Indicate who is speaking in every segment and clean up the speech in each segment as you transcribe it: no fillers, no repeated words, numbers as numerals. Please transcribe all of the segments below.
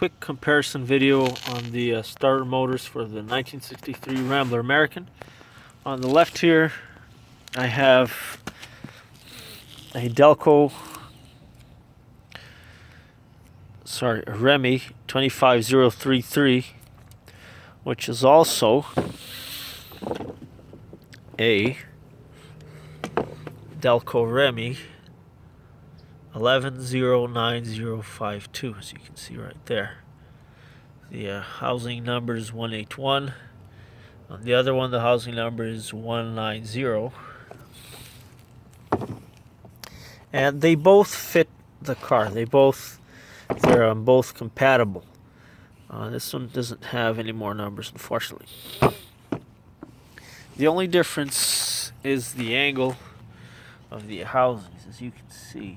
Speaker 1: quick comparison video on the starter motors for the 1963 Rambler American. On the left here, I have a Remy 25033, which is also a Delco Remy 110905, as you can see right there. The housing number is 181. On the other one, the housing number is 190. And they both fit the car. They're both compatible. This one doesn't have any more numbers, unfortunately. The only difference is the angle of the housings, as you can see.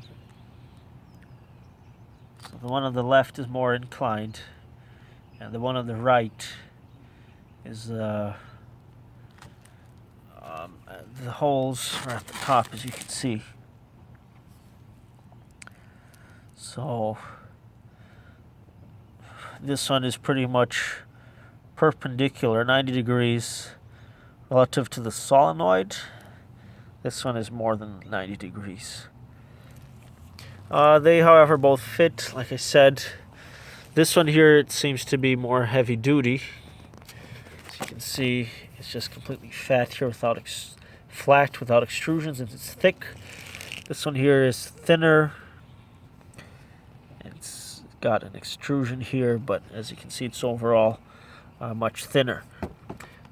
Speaker 1: So the one on the left is more inclined, and the one on the right is the holes are at the top, as you can see. So this one is pretty much perpendicular, 90 degrees relative to the solenoid. This one is more than 90 degrees. They, however, both fit. Like I said, this one here, it seems to be more heavy duty. As you can see, it's just completely flat here, flat without extrusions, and it's thick. This one here is thinner. It's got an extrusion here, but as you can see, it's overall much thinner.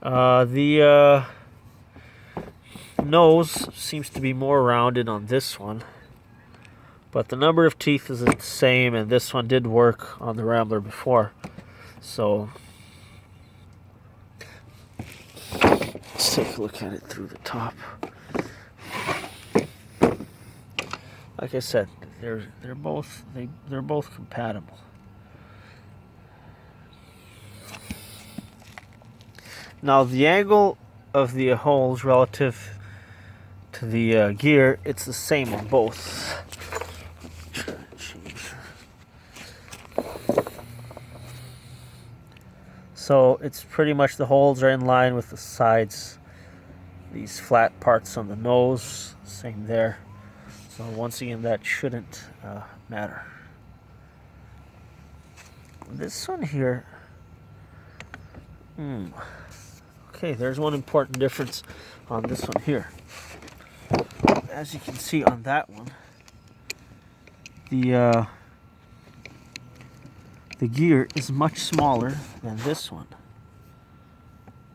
Speaker 1: The nose seems to be more rounded on this one, but the number of teeth is the same, and this one did work on the Rambler before. So let's take a look at it through the top. Like I said, they're both compatible. Now the angle of the holes relative to the gear, it's the same on both. So it's pretty much, the holes are in line with the sides. These flat parts on the nose, same there. So once again, that shouldn't matter. This one here, okay, there's one important difference on this one here. As you can see on that one, the gear is much smaller than this one.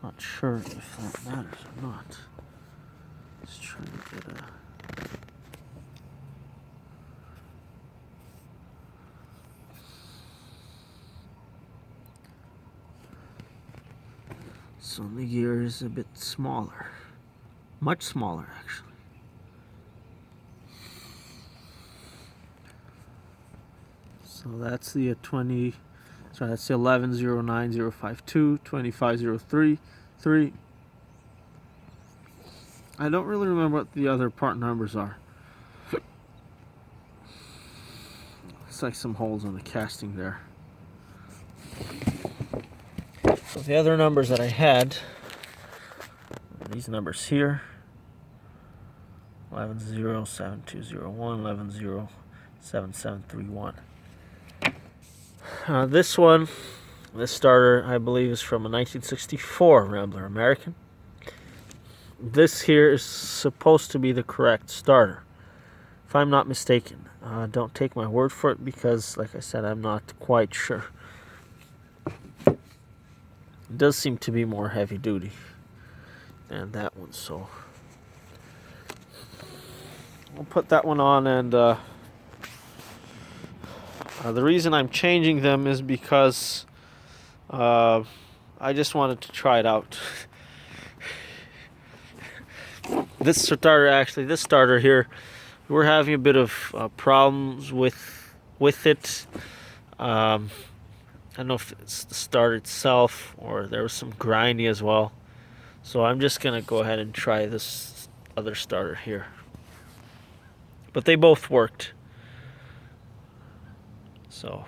Speaker 1: Not sure if that matters or not. Let's try to get a... So the gear is a bit smaller. Much smaller, actually. So that's the that's the 110905 25033. I don't really remember what the other part numbers are. Looks like some holes on the casting there. So the other numbers that I had, these numbers here, 11072011, 11077731. This one, this starter, I believe, is from a 1964 Rambler American. This here is supposed to be the correct starter, if I'm not mistaken. Don't take my word for it, because, like I said, I'm not quite sure. It does seem to be more heavy duty than that one, so I'll put that one on. And the reason I'm changing them is because I just wanted to try it out. This starter here, we're having a bit of problems with it. I don't know if it's the starter itself or there was some grinding as well. So I'm just going to go ahead and try this other starter here. But they both worked. So